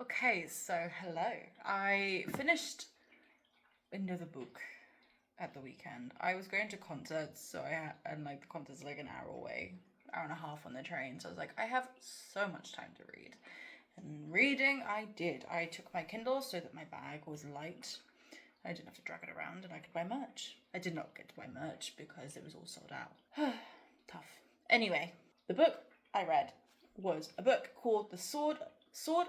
Okay, so hello. I finished another book at the weekend. I was going to concerts, and like the concert's like an hour away, hour and a half on the train. So I was like, I have so much time to read. And reading, I did. I took my Kindle so that my bag was light. I didn't have to drag it around, and I could buy merch. I did not get to buy merch because it was all sold out. Tough. Anyway, the book I read was a book called The Sword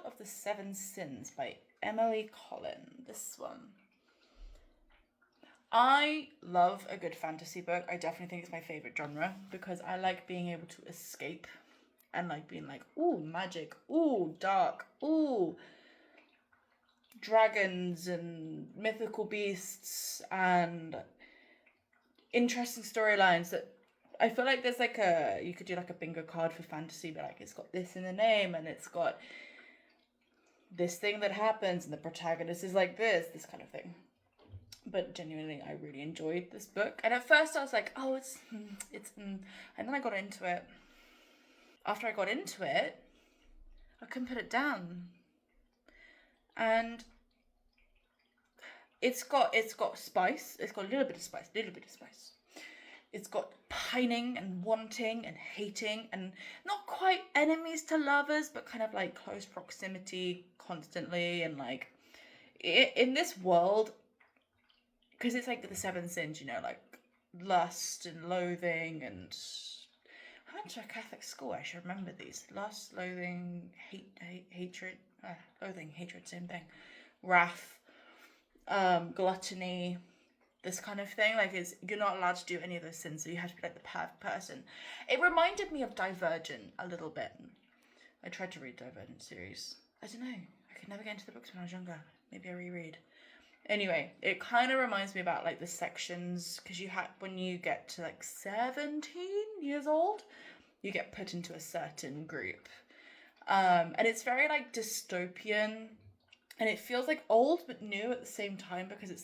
of the Seven Sins by Emily Colin. This one. I love a good fantasy book. I definitely think it's my favourite genre because I like being able to escape and like being like, ooh, magic, ooh, dark, ooh, dragons and mythical beasts and interesting storylines that I feel like there's like you could do like a bingo card for fantasy, but like it's got this in the name and it's got this thing that happens and the protagonist is like this kind of thing. But genuinely, I really enjoyed this book. And at first I was like, oh, it's and then I got into it. After I got into it, I couldn't put it down. And it's got spice. It's got a little bit of spice. It's got pining and wanting and hating and not quite enemies to lovers, but kind of like close proximity constantly. And like in this world, because it's like the seven sins, like lust and loathing and I went to a Catholic school. I should remember these: lust, loathing, hatred, loathing, hatred, same thing, wrath, gluttony, this kind of thing. Like, you're not allowed to do any of those sins, so you have to be like the perfect person. It reminded me of Divergent a little bit. I tried to read Divergent series. I don't know. I could never get into the books when I was younger. Maybe I reread. Anyway, it kind of reminds me about like the sections, because when you get to like 17 years old, you get put into a certain group. And it's very like dystopian, and it feels like old but new at the same time, because it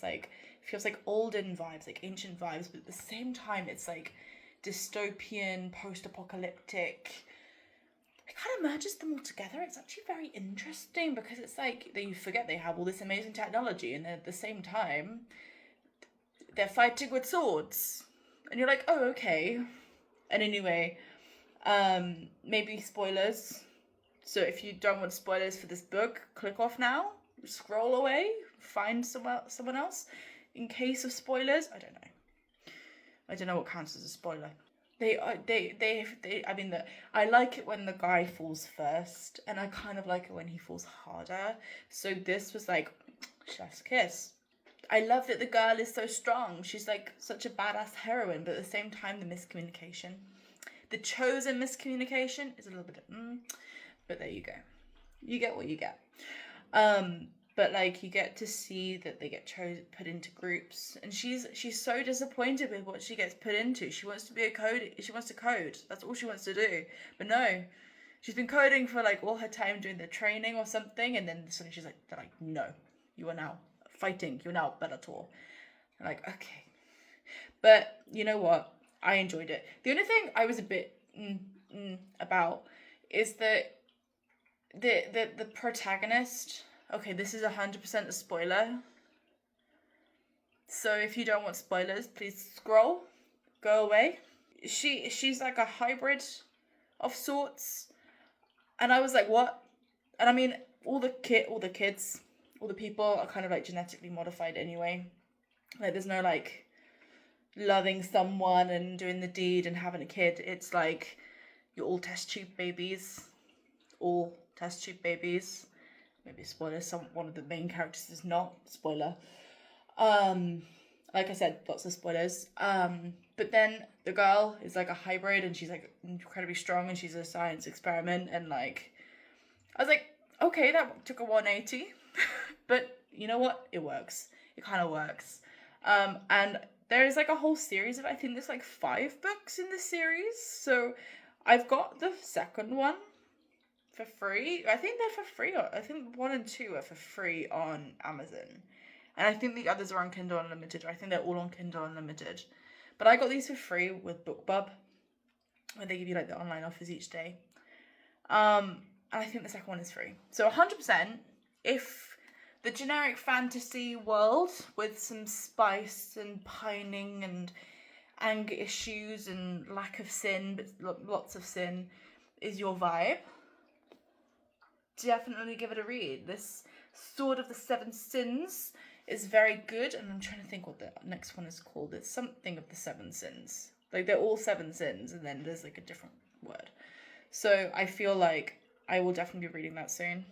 feels like olden vibes, like ancient vibes, but at the same time it's like dystopian, post-apocalyptic. It kind of merges them all together. It's actually very interesting because it's like you forget they have all this amazing technology, and at the same time they're fighting with swords, and you're like, oh, okay. And anyway, maybe spoilers. So if you don't want spoilers for this book, click off now, scroll away, find someone else in case of spoilers. I don't know what counts as a spoiler. I like it when the guy falls first, and I kind of like it when he falls harder. So this was like chef's kiss. I love that the girl is so strong. She's like such a badass heroine, but at the same time, the miscommunication, the chosen miscommunication, is a little bit. But there you go. You get what you get. But like you get to see that they get put into groups, and she's so disappointed with what she gets put into. She wants to be she wants to code. That's all she wants to do. But no, she's been coding for like all her time doing the training or something, and then suddenly they're like, no, you are now fighting. You're now Bellator. I'm like, okay. But you know what? I enjoyed it. The only thing I was a bit about is that the protagonist. Okay, this is 100% a spoiler. So if you don't want spoilers, please scroll. Go away. She's like a hybrid of sorts. And I was like, what? And I mean, all the kids, all the people are kind of like genetically modified anyway. Like there's no like loving someone and doing the deed and having a kid. It's like you're all test tube babies. All test tube babies. Maybe spoiler, one of the main characters is not. Spoiler. Like I said, lots of spoilers. But then the girl is like a hybrid, and she's like incredibly strong, and she's a science experiment, and like I was like, okay, that took a 180. But you know what? It works. It kind of works. And there is like a whole series of, I think there's like 5 books in this series. So I've got the second one for free. I think they're for free. I think 1 and 2 are for free on Amazon. And I think the others are on Kindle Unlimited. I think they're all on Kindle Unlimited. But I got these for free with BookBub, where they give you like the online offers each day. And I think the second one is free. So 100%, if the generic fantasy world with some spice and pining and anger issues and lack of sin, but lots of sin, is your vibe, definitely give it a read. This Sword of the Seven Sins is very good, and I'm trying to think what the next one is called. It's something of the Seven Sins. Like, they're all seven sins, and then there's like a different word. So I feel like I will definitely be reading that soon.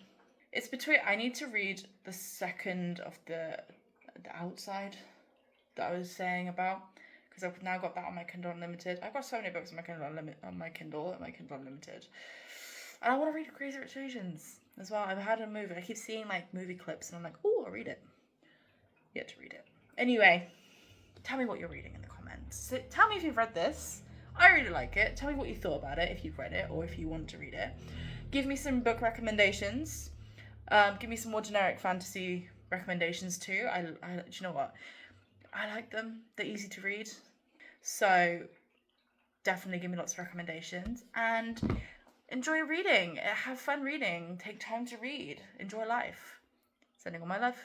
It's between, I need to read the second of the Outside that I was saying about, because I've now got that on my Kindle Unlimited. I've got so many books on my Kindle Unlimited. And I want to read Crazy Rich Asians as well. I've had a movie. I keep seeing like movie clips and I'm like, oh, I'll read it. Yet to read it. Anyway, tell me what you're reading in the comments. So, tell me if you've read this. I really like it. Tell me what you thought about it, if you've read it or if you want to read it. Give me some book recommendations. Give me some more generic fantasy recommendations too. Do you know what? I like them. They're easy to read. So definitely give me lots of recommendations and enjoy reading. Have fun reading. Take time to read. Enjoy life. Sending all my love.